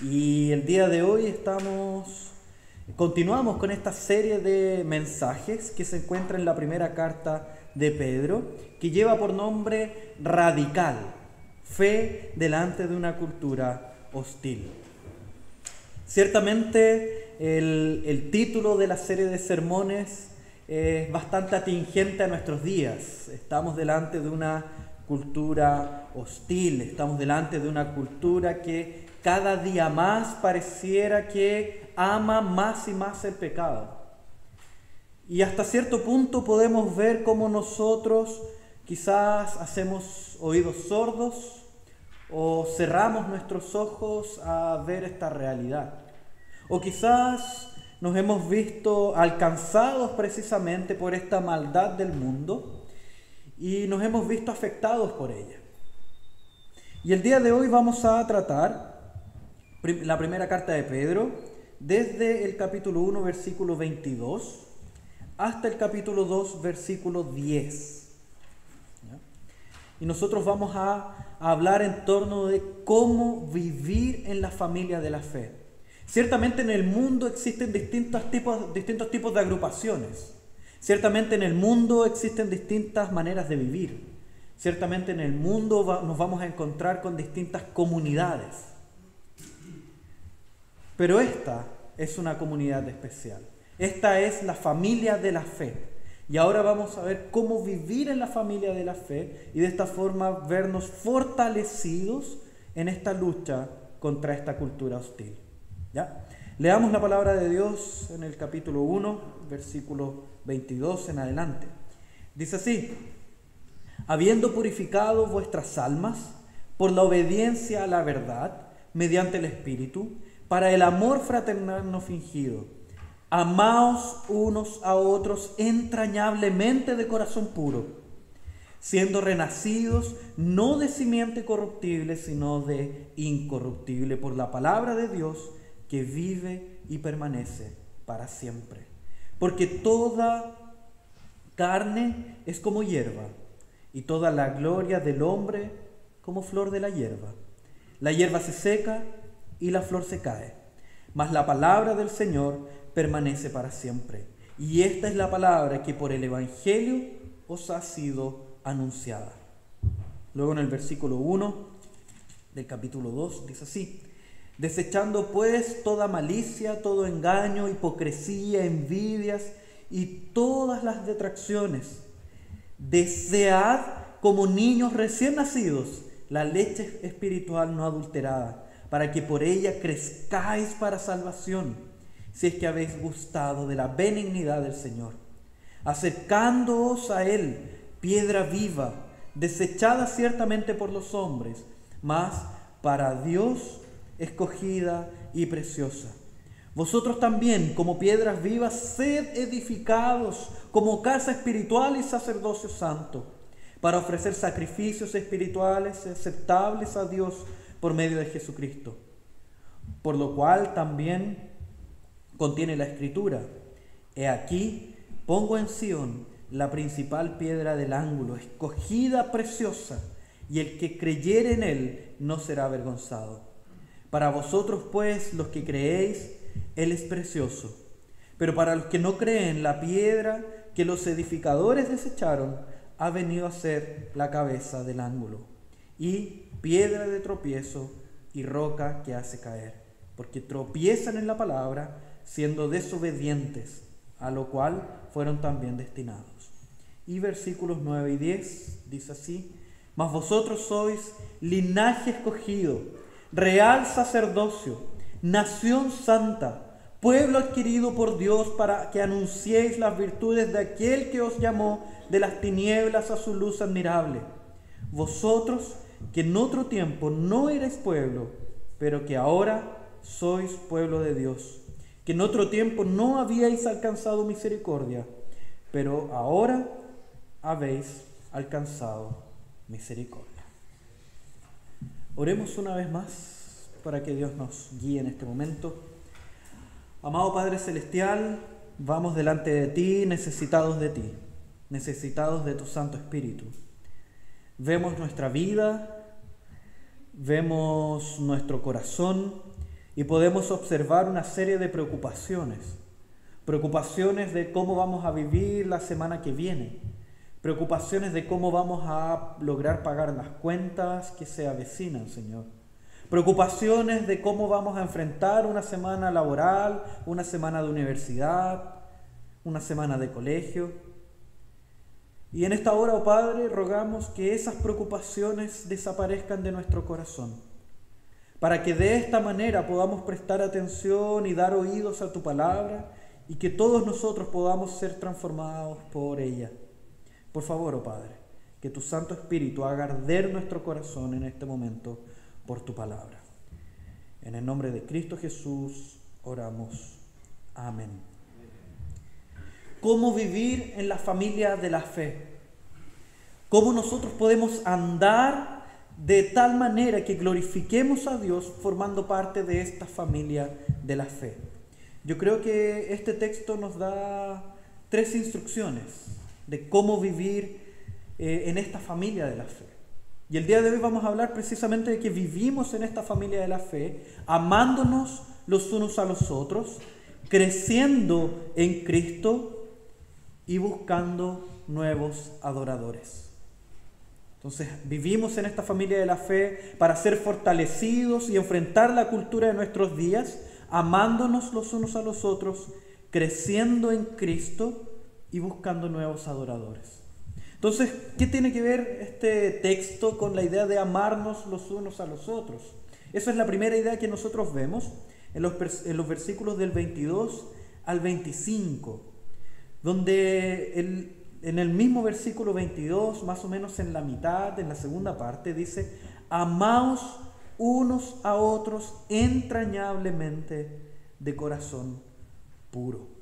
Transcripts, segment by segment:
Y el día de hoy continuamos con esta serie de mensajes que se encuentra en la primera carta de Pedro, que lleva por nombre Radical, fe delante de una cultura hostil. Ciertamente el título de la serie de sermones es bastante atingente a nuestros días. Estamos delante de una cultura hostil, estamos delante de una cultura que cada día más pareciera que ama más y más el pecado. Y hasta cierto punto podemos ver cómo nosotros quizás hacemos oídos sordos o cerramos nuestros ojos a ver esta realidad. O quizás nos hemos visto alcanzados precisamente por esta maldad del mundo y nos hemos visto afectados por ella. Y el día de hoy vamos a tratar la primera carta de Pedro desde el capítulo 1, versículo 22 hasta el capítulo 2, versículo 10. ¿Ya? Y nosotros vamos a hablar en torno de cómo vivir en la familia de la fe. Ciertamente en el mundo existen distintos tipos de agrupaciones. Ciertamente en el mundo existen distintas maneras de vivir. Ciertamente en el mundo nos vamos a encontrar con distintas comunidades. Pero esta es una comunidad especial. Esta es la familia de la fe. Y ahora vamos a ver cómo vivir en la familia de la fe y de esta forma vernos fortalecidos en esta lucha contra esta cultura hostil. ¿Ya? Leamos la palabra de Dios en el capítulo 1, versículo 22 en adelante. Dice así: habiendo purificado vuestras almas por la obediencia a la verdad, mediante el Espíritu, para el amor fraternal no fingido, amaos unos a otros entrañablemente de corazón puro, siendo renacidos no de simiente corruptible, sino de incorruptible, por la palabra de Dios, que vive y permanece para siempre. Porque toda carne es como hierba, y toda la gloria del hombre como flor de la hierba. La hierba se seca y la flor se cae, mas la palabra del Señor permanece para siempre. Y esta es la palabra que por el Evangelio os ha sido anunciada. Luego en el versículo 1 del capítulo 2 dice así: desechando pues toda malicia, todo engaño, hipocresía, envidias y todas las detracciones, desead como niños recién nacidos la leche espiritual no adulterada, para que por ella crezcáis para salvación, si es que habéis gustado de la benignidad del Señor, acercándoos a Él, piedra viva, desechada ciertamente por los hombres, mas para Dios escogida y preciosa. Vosotros también, como piedras vivas, sed edificados como casa espiritual y sacerdocio santo, para ofrecer sacrificios espirituales aceptables a Dios por medio de Jesucristo. Por lo cual también contiene la Escritura: he aquí, pongo en Sión la principal piedra del ángulo, escogida, preciosa, y el que creyere en él no será avergonzado. Para vosotros, pues, los que creéis, él es precioso. Pero para los que no creen, la piedra que los edificadores desecharon ha venido a ser la cabeza del ángulo, y piedra de tropiezo y roca que hace caer, porque tropiezan en la palabra, siendo desobedientes, a lo cual fueron también destinados. Y versículos 9 y 10 dice así: mas vosotros sois linaje escogido, real sacerdocio, nación santa, pueblo adquirido por Dios, para que anunciéis las virtudes de aquel que os llamó de las tinieblas a su luz admirable. Vosotros que en otro tiempo no erais pueblo, pero que ahora sois pueblo de Dios, que en otro tiempo no habíais alcanzado misericordia, pero ahora habéis alcanzado misericordia. Oremos una vez más para que Dios nos guíe en este momento. Amado Padre Celestial, vamos delante de ti, necesitados de tu Santo Espíritu. Vemos nuestra vida, vemos nuestro corazón y podemos observar una serie de preocupaciones. Preocupaciones de cómo vamos a vivir la semana que viene. Preocupaciones de cómo vamos a lograr pagar las cuentas que se avecinan, Señor. Preocupaciones de cómo vamos a enfrentar una semana laboral, una semana de universidad, una semana de colegio. Y en esta hora, oh Padre, rogamos que esas preocupaciones desaparezcan de nuestro corazón, para que de esta manera podamos prestar atención y dar oídos a tu palabra y que todos nosotros podamos ser transformados por ella. Por favor, oh Padre, que tu Santo Espíritu haga arder nuestro corazón en este momento por tu palabra. En el nombre de Cristo Jesús oramos. Amén. ¿Cómo vivir en la familia de la fe? ¿Cómo nosotros podemos andar de tal manera que glorifiquemos a Dios formando parte de esta familia de la fe? Yo creo que este texto nos da 3 instrucciones de cómo vivir en esta familia de la fe. Y el día de hoy vamos a hablar precisamente de que vivimos en esta familia de la fe, amándonos los unos a los otros, creciendo en Cristo y buscando nuevos adoradores. Entonces, vivimos en esta familia de la fe para ser fortalecidos y enfrentar la cultura de nuestros días, amándonos los unos a los otros, creciendo en Cristo y buscando nuevos adoradores. Entonces, ¿qué tiene que ver este texto con la idea de amarnos los unos a los otros? Esa es la primera idea que nosotros vemos en los versículos del 22 al 25, donde en el mismo versículo 22, más o menos en la mitad, en la segunda parte, dice: amaos unos a otros entrañablemente de corazón puro.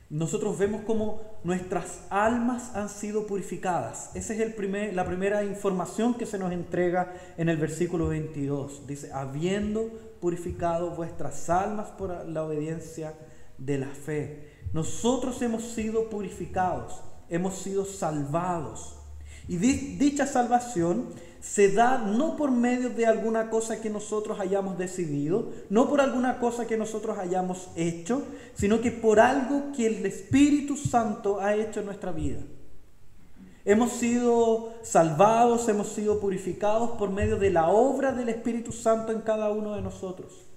Nosotros vemos cómo nuestras almas han sido purificadas. Esa es la primera información que se nos entrega en el versículo 22. Dice: habiendo purificado vuestras almas por la obediencia de la fe. Nosotros hemos sido purificados, hemos sido salvados. Y dicha salvación se da no por medio de alguna cosa que nosotros hayamos decidido, no por alguna cosa que nosotros hayamos hecho, sino que por algo que el Espíritu Santo ha hecho en nuestra vida. Hemos sido salvados, hemos sido purificados por medio de la obra del Espíritu Santo en cada uno de nosotros,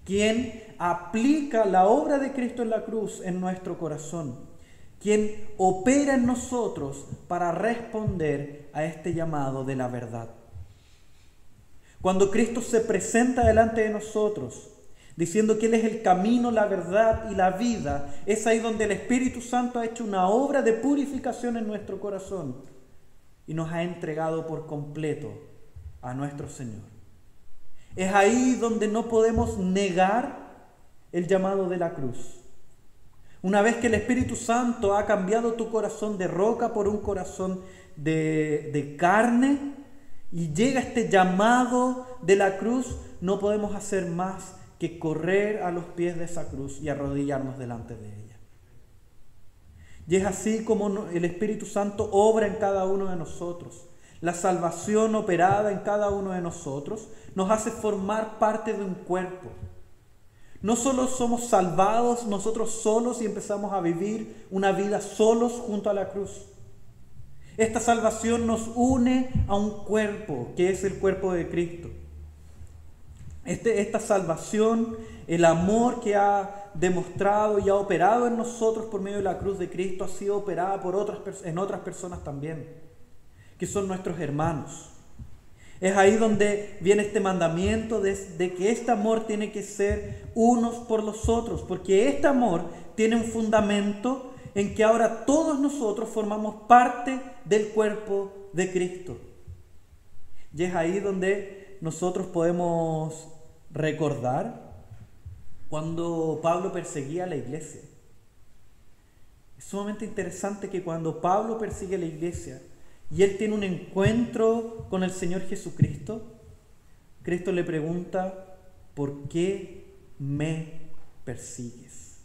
quien aplica la obra de Cristo en la cruz en nuestro corazón, quien opera en nosotros para responder a este llamado de la verdad. Cuando Cristo se presenta delante de nosotros, diciendo que Él es el camino, la verdad y la vida, es ahí donde el Espíritu Santo ha hecho una obra de purificación en nuestro corazón y nos ha entregado por completo a nuestro Señor. Es ahí donde no podemos negar el llamado de la cruz. Una vez que el Espíritu Santo ha cambiado tu corazón de roca por un corazón de carne y llega este llamado de la cruz, no podemos hacer más que correr a los pies de esa cruz y arrodillarnos delante de ella. Y es así como el Espíritu Santo obra en cada uno de nosotros. La salvación operada en cada uno de nosotros nos hace formar parte de un cuerpo. No solo somos salvados nosotros solos y empezamos a vivir una vida solos junto a la cruz. Esta salvación nos une a un cuerpo, que es el cuerpo de Cristo. Esta salvación, el amor que ha demostrado y ha operado en nosotros por medio de la cruz de Cristo, ha sido operada en otras personas también, que son nuestros hermanos. Es ahí donde viene este mandamiento de que este amor tiene que ser unos por los otros, porque este amor tiene un fundamento en que ahora todos nosotros formamos parte del cuerpo de Cristo. Y es ahí donde nosotros podemos recordar cuando Pablo perseguía a la iglesia. Es sumamente interesante que cuando Pablo persigue a la iglesia y él tiene un encuentro con el Señor Jesucristo, Cristo le pregunta: ¿por qué me persigues?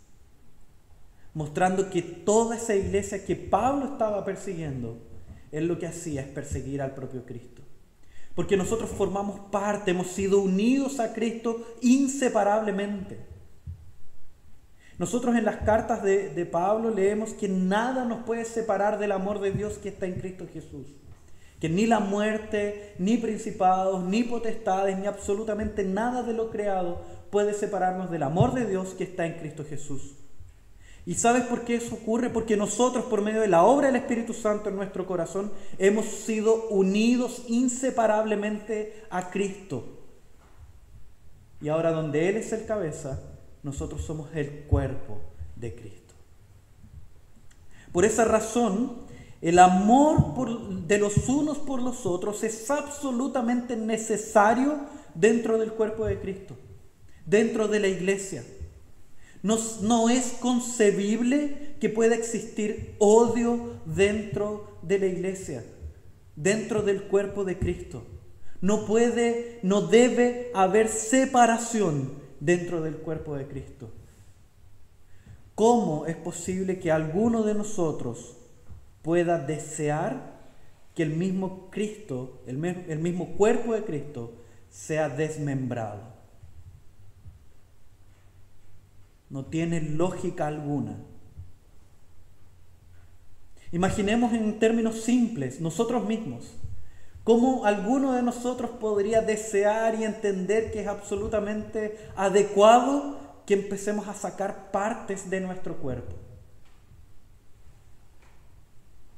Mostrando que toda esa iglesia que Pablo estaba persiguiendo, él lo que hacía es perseguir al propio Cristo. Porque nosotros formamos parte, hemos sido unidos a Cristo inseparablemente. Nosotros en las cartas de Pablo leemos que nada nos puede separar del amor de Dios que está en Cristo Jesús. Que ni la muerte, ni principados, ni potestades, ni absolutamente nada de lo creado puede separarnos del amor de Dios que está en Cristo Jesús. ¿Y sabes por qué eso ocurre? Porque nosotros, por medio de la obra del Espíritu Santo en nuestro corazón, hemos sido unidos inseparablemente a Cristo. Y ahora donde Él es el cabeza, nosotros somos el cuerpo de Cristo. Por esa razón, el amor de los unos por los otros es absolutamente necesario dentro del cuerpo de Cristo, dentro de la iglesia. No es concebible que pueda existir odio dentro de la iglesia, dentro del cuerpo de Cristo. No debe haber separación dentro del cuerpo de Cristo. ¿Cómo es posible que alguno de nosotros pueda desear que el mismo Cristo, el mismo cuerpo de Cristo, sea desmembrado? No tiene lógica alguna. Imaginemos en términos simples, nosotros mismos, cómo alguno de nosotros podría desear y entender que es absolutamente adecuado que empecemos a sacar partes de nuestro cuerpo.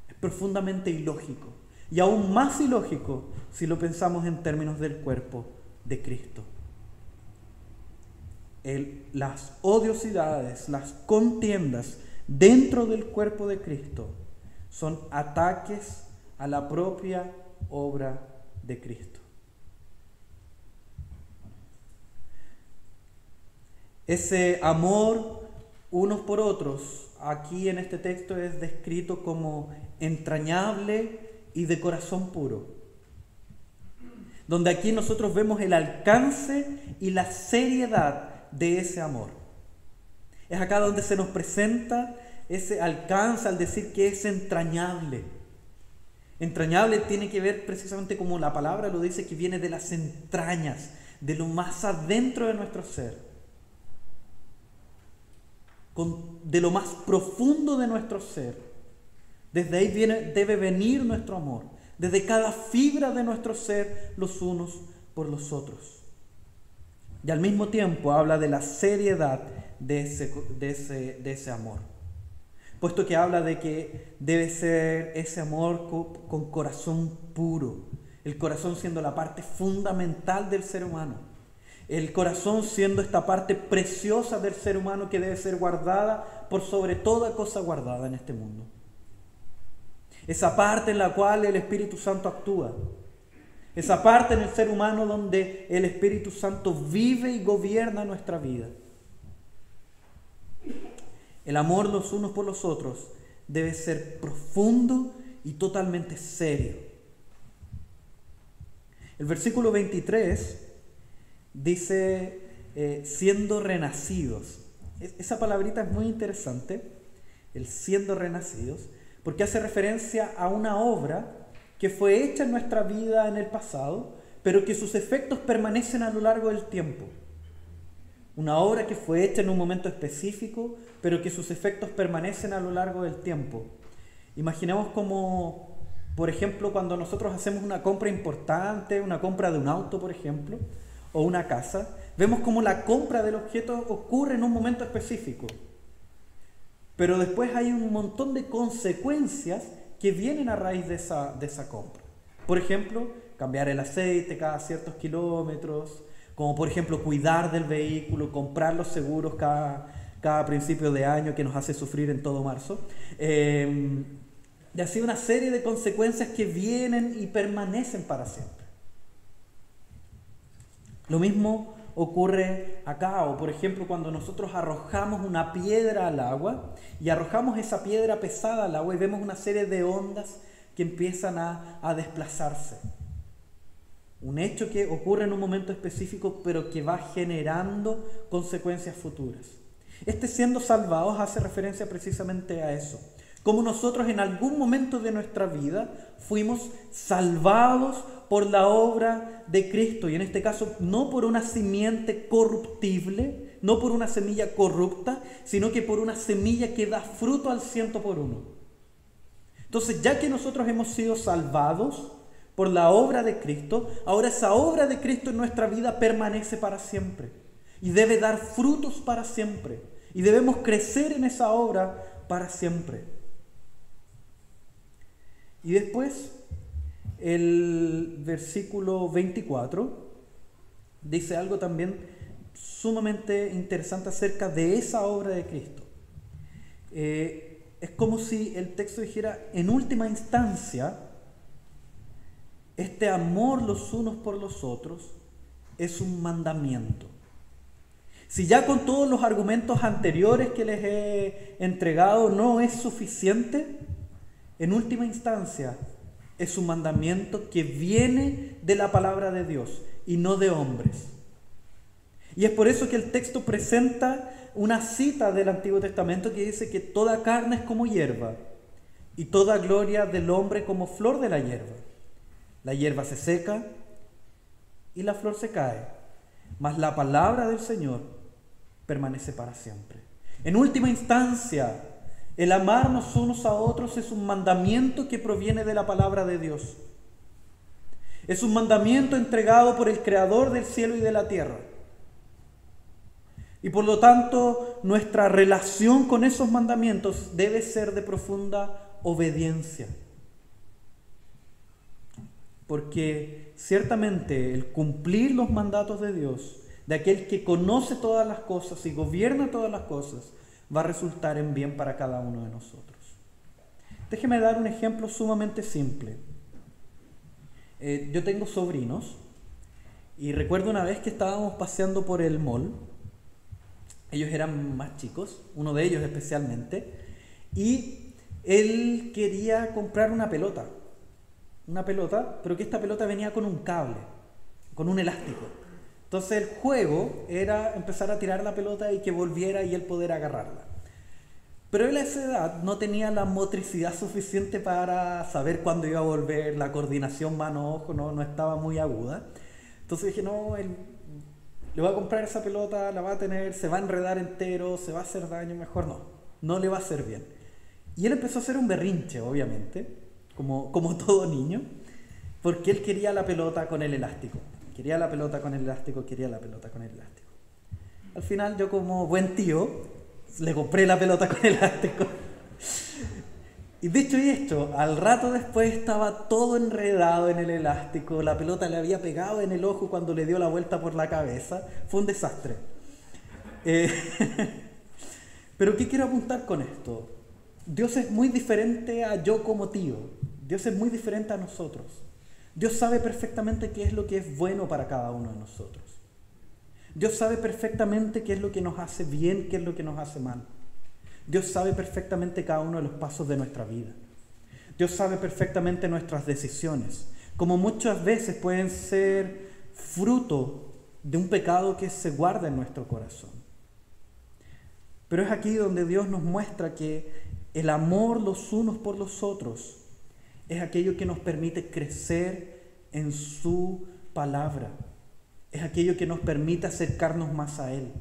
Es profundamente ilógico, y aún más ilógico si lo pensamos en términos del cuerpo de Cristo. Las odiosidades, las contiendas dentro del cuerpo de Cristo son ataques a la propia obra de Cristo. Ese amor unos por otros, aquí en este texto es descrito como entrañable y de corazón puro. Donde aquí nosotros vemos el alcance y la seriedad de ese amor. Es acá donde se nos presenta ese alcance al decir que es entrañable. Entrañable tiene que ver precisamente como la palabra lo dice, que viene de las entrañas, de lo más adentro de nuestro ser, de lo más profundo de nuestro ser. Desde ahí debe venir nuestro amor, desde cada fibra de nuestro ser, los unos por los otros. Y al mismo tiempo habla de la seriedad de ese amor, puesto que habla de que debe ser ese amor con corazón puro, el corazón siendo la parte fundamental del ser humano, el corazón siendo esta parte preciosa del ser humano que debe ser guardada por sobre toda cosa guardada en este mundo. Esa parte en la cual el Espíritu Santo actúa. Esa parte en el ser humano donde el Espíritu Santo vive y gobierna nuestra vida. El amor los unos por los otros debe ser profundo y totalmente serio. El versículo 23 dice, siendo renacidos. Esa palabrita es muy interesante, el siendo renacidos, porque hace referencia a una obra que fue hecha en nuestra vida en el pasado, pero que sus efectos permanecen a lo largo del tiempo. Una obra que fue hecha en un momento específico, pero que sus efectos permanecen a lo largo del tiempo. Imaginemos como, por ejemplo, cuando nosotros hacemos una compra importante, una compra de un auto, por ejemplo, o una casa, vemos como la compra del objeto ocurre en un momento específico. Pero después hay un montón de consecuencias que vienen a raíz de esa compra. Por ejemplo, cambiar el aceite cada ciertos kilómetros, como por ejemplo cuidar del vehículo, comprar los seguros cada principio de año que nos hace sufrir en todo marzo. Y así una serie de consecuencias que vienen y permanecen para siempre. Lo mismo ocurre acá, o por ejemplo cuando nosotros arrojamos una piedra al agua y arrojamos esa piedra pesada al agua y vemos una serie de ondas que empiezan a desplazarse. Un hecho que ocurre en un momento específico pero que va generando consecuencias futuras. Siendo salvados hace referencia precisamente a eso. Como nosotros en algún momento de nuestra vida fuimos salvados por la obra de Cristo, y en este caso no por una simiente corruptible, no por una semilla corrupta, sino que por una semilla que da fruto al 100%. Entonces, ya que nosotros hemos sido salvados por la obra de Cristo, ahora esa obra de Cristo en nuestra vida permanece para siempre y debe dar frutos para siempre, y debemos crecer en esa obra para siempre. Y después, el versículo 24 dice algo también sumamente interesante acerca de esa obra de Cristo. Es como si el texto dijera, en última instancia, este amor los unos por los otros es un mandamiento. Si ya con todos los argumentos anteriores que les he entregado no es suficiente, en última instancia es un mandamiento que viene de la palabra de Dios y no de hombres. Y es por eso que el texto presenta una cita del Antiguo Testamento que dice que toda carne es como hierba y toda gloria del hombre como flor de la hierba. La hierba se seca y la flor se cae, mas la palabra del Señor permanece para siempre. En última instancia, el amarnos unos a otros es un mandamiento que proviene de la palabra de Dios. Es un mandamiento entregado por el Creador del cielo y de la tierra. Y por lo tanto, nuestra relación con esos mandamientos debe ser de profunda obediencia. Porque ciertamente el cumplir los mandatos de Dios, de aquel que conoce todas las cosas y gobierna todas las cosas, va a resultar en bien para cada uno de nosotros. Déjeme dar un ejemplo sumamente simple. Yo tengo sobrinos y recuerdo una vez que estábamos paseando por el mall. Ellos eran más chicos, uno de ellos especialmente, y él quería comprar una pelota, pero que esta pelota venía con un cable, con un elástico. Entonces el juego era empezar a tirar la pelota y que volviera y él poder agarrarla. Pero él a esa edad no tenía la motricidad suficiente para saber cuándo iba a volver, la coordinación mano-ojo no estaba muy aguda. Entonces dije, no, él le va a comprar esa pelota, la va a tener, se va a enredar entero, se va a hacer daño, mejor no le va a hacer bien. Y él empezó a hacer un berrinche, obviamente, como todo niño, porque él quería la pelota con el elástico. Quería la pelota con el elástico. Al final yo, como buen tío, le compré la pelota con elástico. Y dicho y hecho, al rato después estaba todo enredado en el elástico, la pelota le había pegado en el ojo cuando le dio la vuelta por la cabeza. Fue un desastre. Pero ¿qué quiero apuntar con esto? Dios es muy diferente a yo como tío. Dios es muy diferente a nosotros. Dios sabe perfectamente qué es lo que es bueno para cada uno de nosotros. Dios sabe perfectamente qué es lo que nos hace bien, qué es lo que nos hace mal. Dios sabe perfectamente cada uno de los pasos de nuestra vida. Dios sabe perfectamente nuestras decisiones, como muchas veces pueden ser fruto de un pecado que se guarda en nuestro corazón. Pero es aquí donde Dios nos muestra que el amor los unos por los otros es aquello que nos permite crecer en su palabra. Es aquello que nos permite acercarnos más a Él.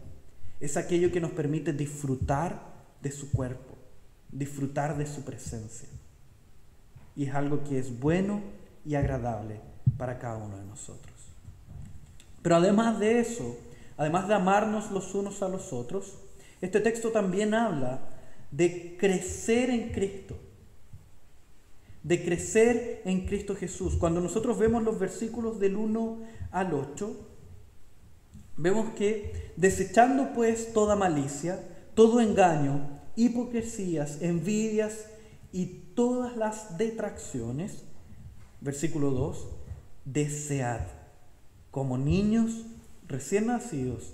Es aquello que nos permite disfrutar de su cuerpo, disfrutar de su presencia. Y es algo que es bueno y agradable para cada uno de nosotros. Pero además de eso, además de amarnos los unos a los otros, este texto también habla de crecer en Cristo. De crecer en Cristo Jesús. Cuando nosotros vemos los versículos del 1 al 8, vemos que desechando pues toda malicia, todo engaño, hipocresías, envidias y todas las detracciones, versículo 2, desead como niños recién nacidos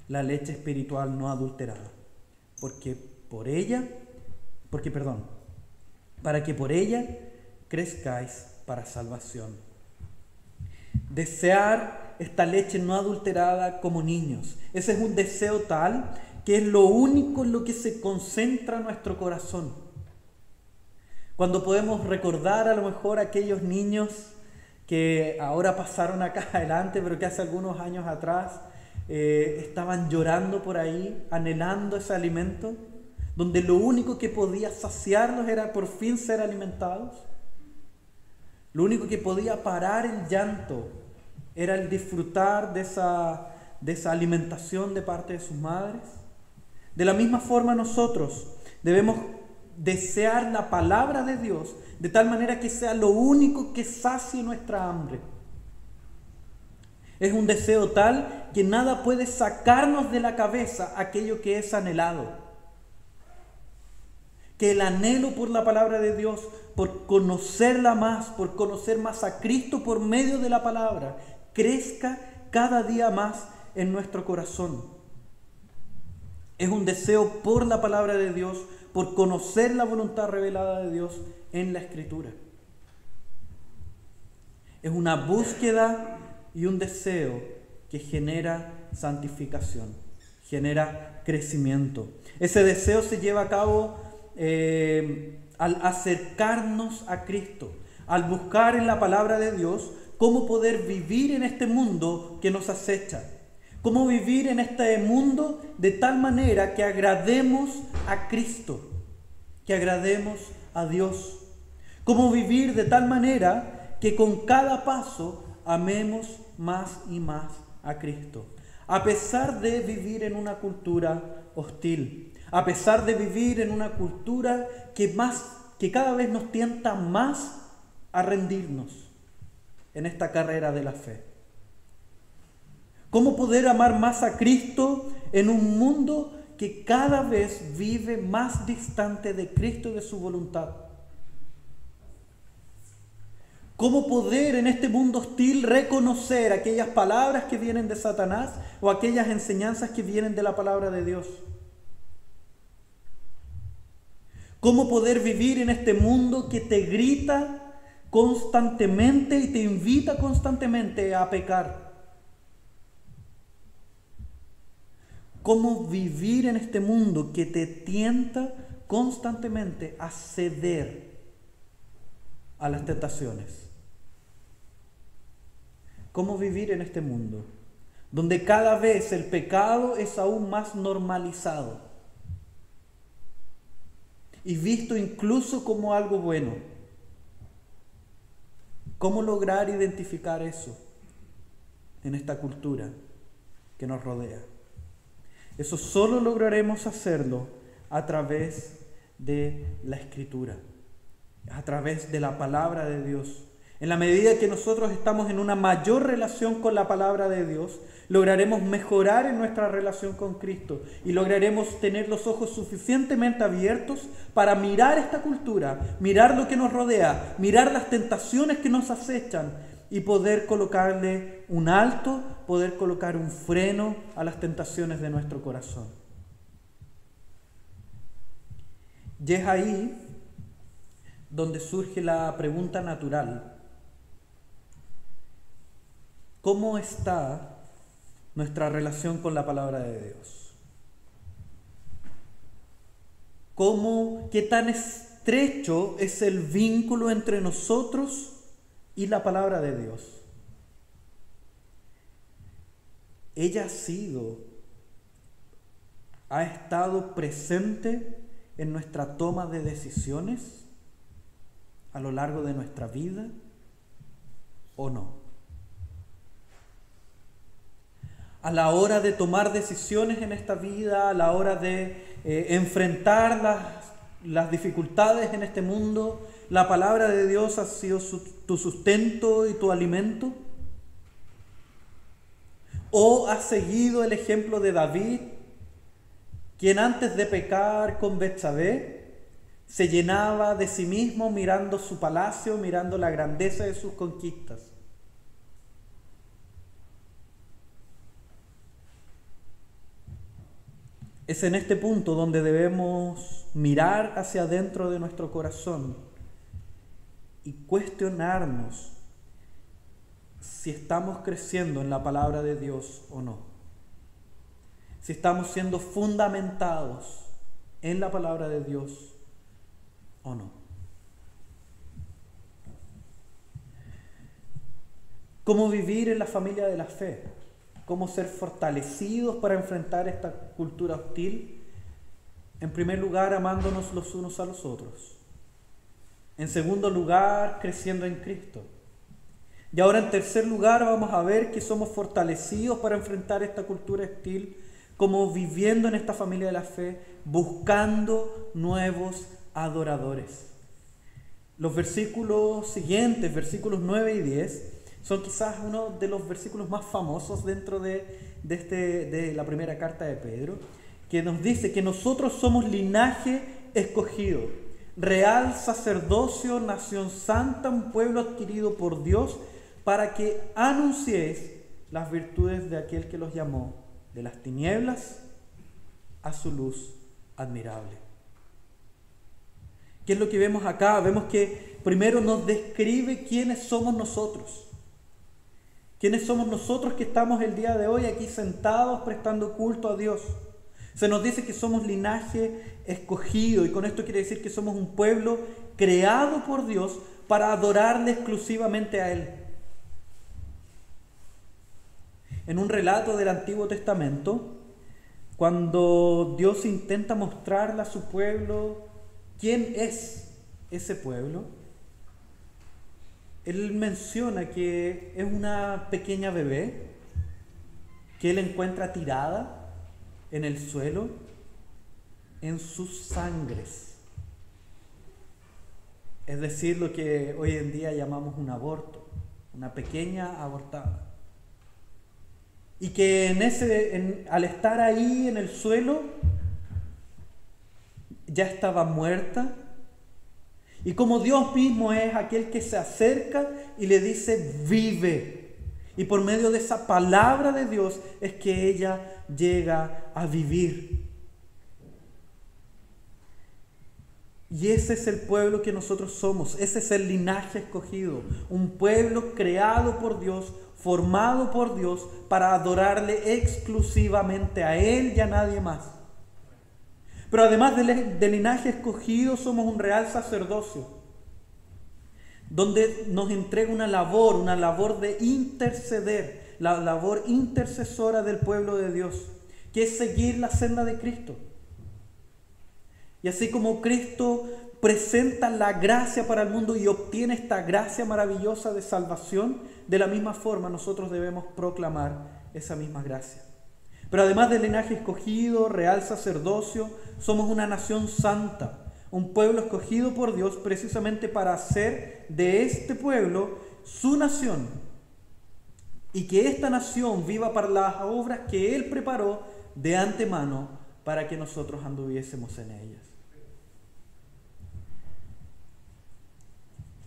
la leche espiritual no adulterada, para que por ella crezcáis para salvación. Desear esta leche no adulterada como niños. Ese es un deseo tal que es lo único en lo que se concentra nuestro corazón. Cuando podemos recordar a lo mejor a aquellos niños que ahora pasaron acá adelante, pero que hace algunos años atrás estaban llorando por ahí, anhelando ese alimento, donde lo único que podía saciarlos era por fin ser alimentados. Lo único que podía parar el llanto era el disfrutar de esa alimentación de parte de sus madres. De la misma forma nosotros debemos desear la palabra de Dios de tal manera que sea lo único que sacie nuestra hambre. Es un deseo tal que nada puede sacarnos de la cabeza aquello que es anhelado. Que el anhelo por la palabra de Dios, por conocerla más, por conocer más a Cristo por medio de la palabra, crezca cada día más en nuestro corazón. Es un deseo por la palabra de Dios, por conocer la voluntad revelada de Dios en la Escritura. Es una búsqueda y un deseo que genera santificación, genera crecimiento. Ese deseo se lleva a cabo al acercarnos a Cristo, al buscar en la palabra de Dios cómo poder vivir en este mundo que nos acecha. Cómo vivir en este mundo de tal manera que agrademos a Cristo, que agrademos a Dios. Cómo vivir de tal manera que con cada paso amemos más y más a Cristo. A pesar de vivir en una cultura hostil, a pesar de vivir en una cultura que cada vez nos tienta más a rendirnos en esta carrera de la fe. ¿Cómo poder amar más a Cristo en un mundo que cada vez vive más distante de Cristo y de su voluntad? ¿Cómo poder en este mundo hostil reconocer aquellas palabras que vienen de Satanás o aquellas enseñanzas que vienen de la palabra de Dios? ¿Cómo poder vivir en este mundo que te grita constantemente y te invita constantemente a pecar? ¿Cómo vivir en este mundo que te tienta constantemente a ceder a las tentaciones? ¿Cómo vivir en este mundo donde cada vez el pecado es aún más normalizado y visto incluso como algo bueno? ¿Cómo lograr identificar eso en esta cultura que nos rodea? Eso solo lograremos hacerlo a través de la Escritura, a través de la palabra de Dios. En la medida que nosotros estamos en una mayor relación con la palabra de Dios, lograremos mejorar en nuestra relación con Cristo y lograremos tener los ojos suficientemente abiertos para mirar esta cultura, mirar lo que nos rodea, mirar las tentaciones que nos acechan y poder colocarle un alto, poder colocar un freno a las tentaciones de nuestro corazón. Y es ahí donde surge la pregunta natural: ¿cómo está nuestra relación con la palabra de Dios? ¿Qué tan estrecho es el vínculo entre nosotros y la palabra de Dios? Ella ha estado presente en nuestra toma de decisiones a lo largo de nuestra vida, ¿o no? A la hora de tomar decisiones en esta vida, a la hora de enfrentar las dificultades en este mundo, ¿la palabra de Dios ha sido tu sustento y tu alimento? ¿O has seguido el ejemplo de David, quien antes de pecar con Betsabé se llenaba de sí mismo mirando su palacio, mirando la grandeza de sus conquistas? Es en este punto donde debemos mirar hacia adentro de nuestro corazón y cuestionarnos si estamos creciendo en la palabra de Dios o no. Si estamos siendo fundamentados en la palabra de Dios o no. cómo vivir en la familia de la fe, cómo ser fortalecidos para enfrentar esta cultura hostil. En primer lugar, amándonos los unos a los otros. En segundo lugar, creciendo en Cristo. Y ahora en tercer lugar vamos a ver que somos fortalecidos para enfrentar esta cultura hostil, como viviendo en esta familia de la fe, buscando nuevos adoradores. Los versículos siguientes, versículos 9 y 10, son quizás uno de los versículos más famosos dentro de la primera carta de Pedro, que nos dice que nosotros somos linaje escogido, real sacerdocio, nación santa, un pueblo adquirido por Dios, para que anunciéis las virtudes de aquel que los llamó de las tinieblas a su luz admirable. ¿Qué es lo que vemos acá? Vemos que primero nos describe quiénes somos nosotros. ¿Quiénes somos nosotros que estamos el día de hoy aquí sentados prestando culto a Dios? Se nos dice que somos linaje escogido, y con esto quiere decir que somos un pueblo creado por Dios para adorarle exclusivamente a Él. En un relato del Antiguo Testamento, cuando Dios intenta mostrarle a su pueblo quién es ese pueblo, Él menciona que es una pequeña bebé que Él encuentra tirada en el suelo, en sus sangres. Es decir, lo que hoy en día llamamos un aborto, una pequeña abortada. Y que al estar ahí en el suelo, ya estaba muerta. Y como Dios mismo es aquel que se acerca y le dice, vive. Y por medio de esa palabra de Dios es que ella llega a vivir. Y ese es el pueblo que nosotros somos. Ese es el linaje escogido. Un pueblo creado por Dios, formado por Dios para adorarle exclusivamente a Él y a nadie más. Pero además del linaje escogido, somos un real sacerdocio, donde nos entrega una labor de interceder, la labor intercesora del pueblo de Dios, que es seguir la senda de Cristo. Y así como Cristo presenta la gracia para el mundo y obtiene esta gracia maravillosa de salvación, de la misma forma nosotros debemos proclamar esa misma gracia. Pero además del linaje escogido, real sacerdocio, somos una nación santa, un pueblo escogido por Dios precisamente para hacer de este pueblo su nación, y que esta nación viva para las obras que Él preparó de antemano para que nosotros anduviésemos en ellas.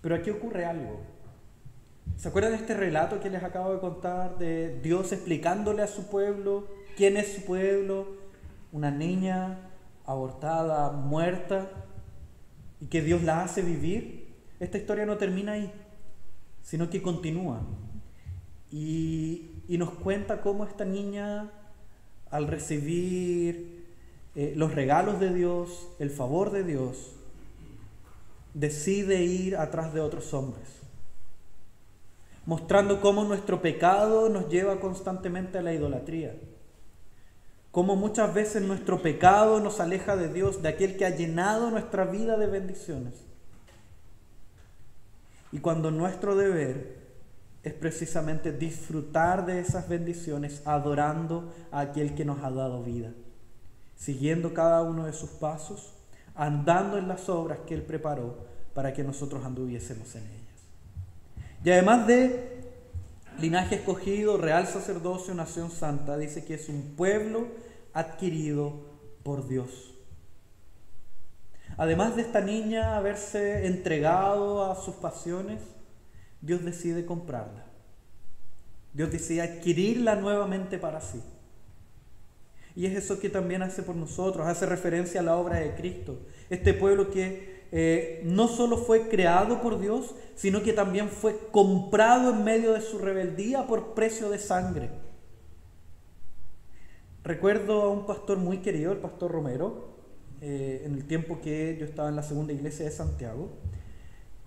Pero aquí ocurre algo. ¿Se acuerdan de este relato que les acabo de contar de Dios explicándole a su pueblo quién es su pueblo? Una niña abortada, muerta, y que Dios la hace vivir. Esta historia no termina ahí, sino que continúa. Y nos cuenta cómo esta niña, al recibir los regalos de Dios, el favor de Dios, decide ir atrás de otros hombres, mostrando cómo nuestro pecado nos lleva constantemente a la idolatría, cómo muchas veces nuestro pecado nos aleja de Dios, de aquel que ha llenado nuestra vida de bendiciones. Y cuando nuestro deber es precisamente disfrutar de esas bendiciones, adorando a aquel que nos ha dado vida, siguiendo cada uno de sus pasos, andando en las obras que Él preparó para que nosotros anduviésemos en ellas. Y además de linaje escogido, real sacerdocio, nación santa, dice que es un pueblo adquirido por Dios. Además de esta niña haberse entregado a sus pasiones, Dios decide comprarla. Dios decide adquirirla nuevamente para sí. Y es eso que también hace por nosotros, hace referencia a la obra de Cristo. Este pueblo que no solo fue creado por Dios, sino que también fue comprado en medio de su rebeldía por precio de sangre. Recuerdo a un pastor muy querido, el pastor Romero, en el tiempo que yo estaba en la segunda iglesia de Santiago.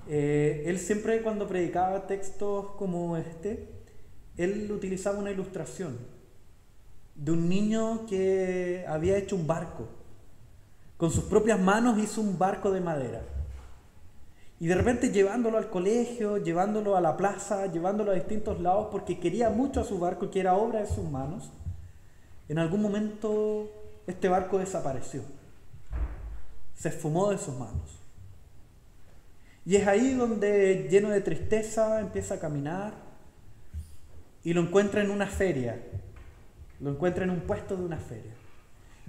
Él siempre cuando predicaba textos como este, él utilizaba una ilustración de un niño que había hecho un barco. Con sus propias manos hizo un barco de madera. Y de repente llevándolo al colegio, llevándolo a la plaza, llevándolo a distintos lados, porque quería mucho a su barco, que era obra de sus manos, en algún momento este barco desapareció. Se esfumó de sus manos. Y es ahí donde, lleno de tristeza, empieza a caminar y lo encuentra en una feria. Lo encuentra en un puesto de una feria.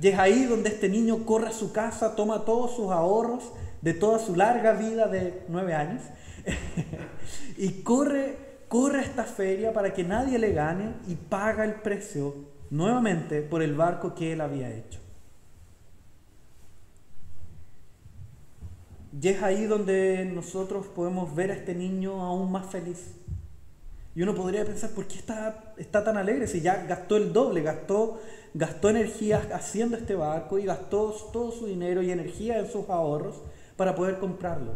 Y es ahí donde este niño corre a su casa, toma todos sus ahorros de toda su larga vida de 9 años y corre a esta feria para que nadie le gane y paga el precio nuevamente por el barco que él había hecho. Y es ahí donde nosotros podemos ver a este niño aún más feliz. Y uno podría pensar, ¿por qué está tan alegre? Si ya gastó el doble, gastó energías haciendo este barco y gastó todo su dinero y energía en sus ahorros para poder comprarlo.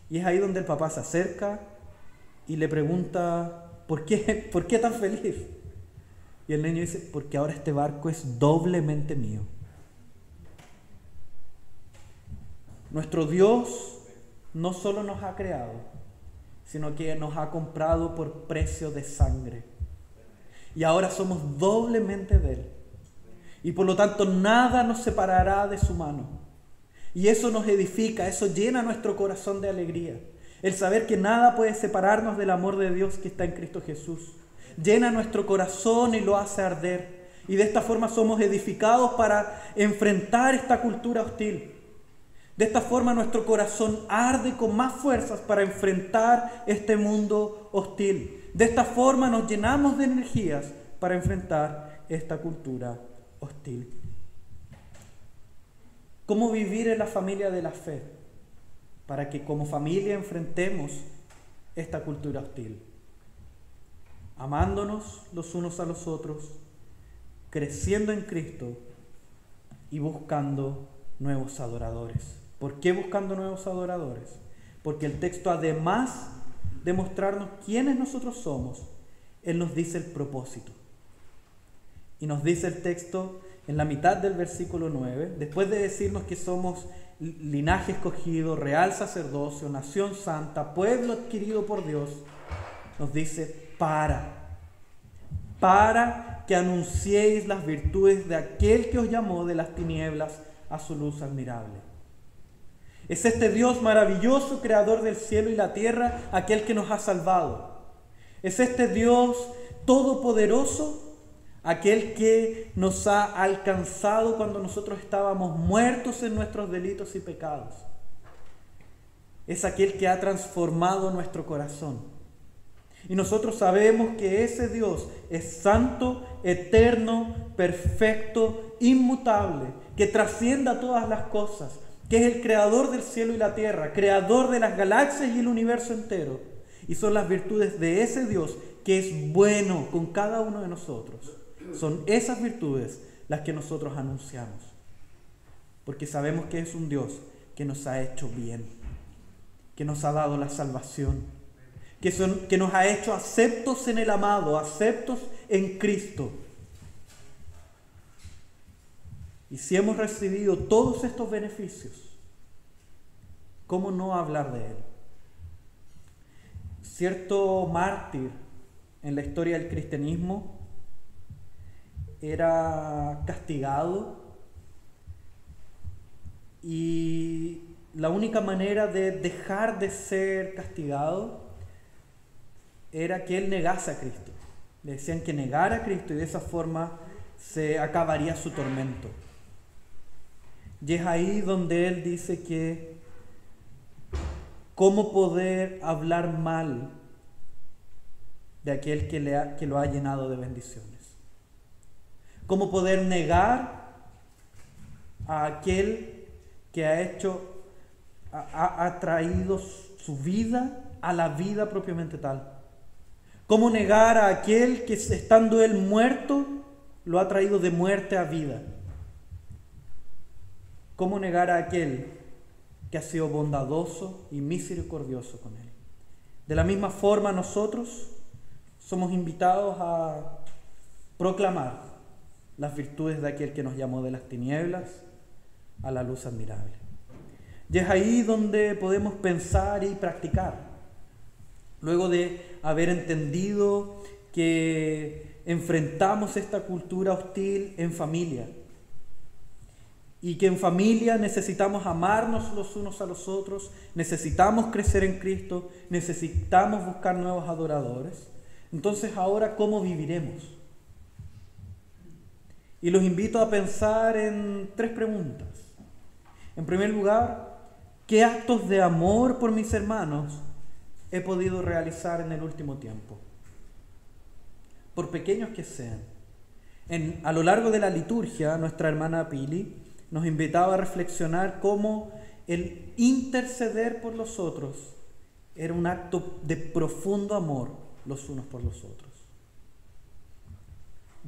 Y es ahí donde el papá se acerca y le pregunta, ¿por qué tan feliz? Y el niño dice, porque ahora este barco es doblemente mío. Nuestro Dios no solo nos ha creado, sino que nos ha comprado por precio de sangre. Y ahora somos doblemente de Él. Y por lo tanto nada nos separará de su mano. Y eso nos edifica, eso llena nuestro corazón de alegría. El saber que nada puede separarnos del amor de Dios que está en Cristo Jesús. Llena nuestro corazón y lo hace arder. Y de esta forma somos edificados para enfrentar esta cultura hostil. De esta forma nuestro corazón arde con más fuerzas para enfrentar este mundo hostil. De esta forma nos llenamos de energías para enfrentar esta cultura hostil. ¿Cómo vivir en la familia de la fe? Para que como familia enfrentemos esta cultura hostil. Amándonos los unos a los otros, creciendo en Cristo y buscando nuevos adoradores. ¿Por qué buscando nuevos adoradores? Porque el texto, además de mostrarnos quiénes nosotros somos, Él nos dice el propósito. Y nos dice el texto en la mitad del versículo 9, después de decirnos que somos linaje escogido, real sacerdocio, nación santa, pueblo adquirido por Dios, nos dice para que anunciéis las virtudes de aquel que os llamó de las tinieblas a su luz admirable. Es este Dios maravilloso, creador del cielo y la tierra, aquel que nos ha salvado. Es este Dios todopoderoso, aquel que nos ha alcanzado cuando nosotros estábamos muertos en nuestros delitos y pecados. Es aquel que ha transformado nuestro corazón. Y nosotros sabemos que ese Dios es santo, eterno, perfecto, inmutable, que trasciende a todas las cosas, que es el creador del cielo y la tierra, creador de las galaxias y el universo entero. Y son las virtudes de ese Dios que es bueno con cada uno de nosotros. Son esas virtudes las que nosotros anunciamos. Porque sabemos que es un Dios que nos ha hecho bien, que nos ha dado la salvación, que nos ha hecho aceptos en el amado, aceptos en Cristo. Y si hemos recibido todos estos beneficios, ¿cómo no hablar de Él? Cierto mártir en la historia del cristianismo era castigado y la única manera de dejar de ser castigado era que él negase a Cristo. Le decían que negara a Cristo y de esa forma se acabaría su tormento. Y es ahí donde él dice que cómo poder hablar mal de aquel que lo ha llenado de bendiciones. Cómo poder negar a aquel que ha traído su vida a la vida propiamente tal. Cómo negar a aquel que estando él muerto lo ha traído de muerte a vida. ¿Cómo negar a aquel que has sido bondadoso y misericordioso con él. De la misma forma nosotros somos invitados a proclamar las virtudes de aquel que nos llamó de las tinieblas a la luz admirable. Y es ahí donde podemos pensar y practicar. Luego de haber entendido que enfrentamos esta cultura hostil en familia, y que en familia necesitamos amarnos los unos a los otros, necesitamos crecer en Cristo, necesitamos buscar nuevos adoradores. Entonces, ahora, ¿cómo viviremos? Y los invito a pensar en 3 preguntas. En primer lugar, ¿qué actos de amor por mis hermanos he podido realizar en el último tiempo? Por pequeños que sean. A lo largo de la liturgia, nuestra hermana Pili nos invitaba a reflexionar cómo el interceder por los otros era un acto de profundo amor los unos por los otros.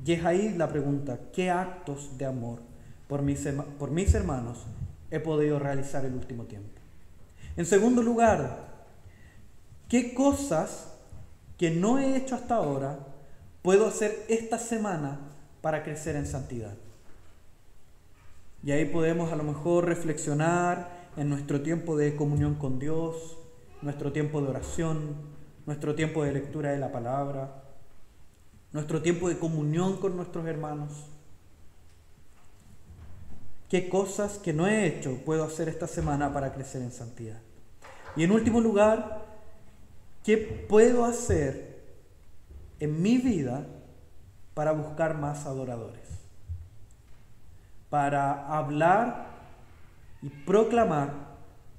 Y es ahí la pregunta: ¿qué actos de amor por mis hermanos he podido realizar el último tiempo? En segundo lugar, ¿qué cosas que no he hecho hasta ahora puedo hacer esta semana para crecer en santidad? Y ahí podemos a lo mejor reflexionar en nuestro tiempo de comunión con Dios, nuestro tiempo de oración, nuestro tiempo de lectura de la palabra, nuestro tiempo de comunión con nuestros hermanos. ¿Qué cosas que no he hecho puedo hacer esta semana para crecer en santidad? Y en último lugar, ¿qué puedo hacer en mi vida para buscar más adoradores? Para hablar y proclamar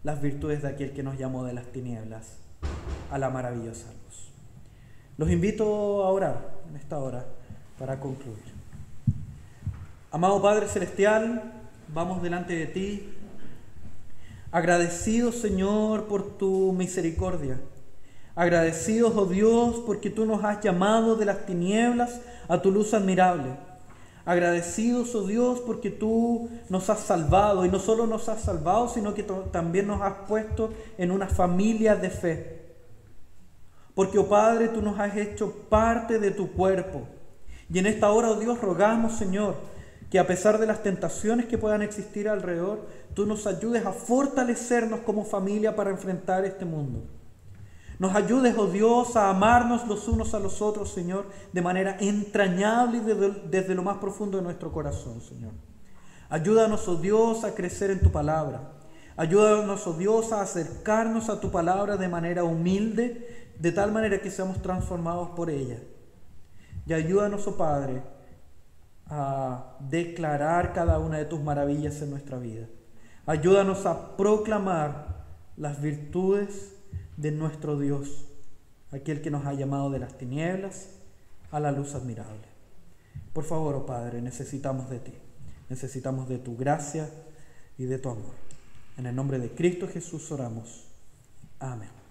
las virtudes de aquel que nos llamó de las tinieblas a la maravillosa luz. Los invito a orar en esta hora para concluir. Amado Padre Celestial, vamos delante de ti, agradecidos, Señor, por tu misericordia. Agradecidos, oh Dios, porque tú nos has llamado de las tinieblas a tu luz admirable. Agradecidos, oh Dios, porque tú nos has salvado, y no solo nos has salvado, sino que también nos has puesto en una familia de fe. Porque, oh Padre, tú nos has hecho parte de tu cuerpo. Y en esta hora, oh Dios, rogamos, Señor, que a pesar de las tentaciones que puedan existir alrededor, tú nos ayudes a fortalecernos como familia para enfrentar este mundo. Nos ayudes, oh Dios, a amarnos los unos a los otros, Señor, de manera entrañable y desde lo más profundo de nuestro corazón, Señor. Ayúdanos, oh Dios, a crecer en tu palabra. Ayúdanos, oh Dios, a acercarnos a tu palabra de manera humilde, de tal manera que seamos transformados por ella. Y ayúdanos, oh Padre, a declarar cada una de tus maravillas en nuestra vida. Ayúdanos a proclamar las virtudes de nuestro Dios, aquel que nos ha llamado de las tinieblas a la luz admirable. Por favor, oh Padre, necesitamos de ti, necesitamos de tu gracia y de tu amor. En el nombre de Cristo Jesús oramos. Amén.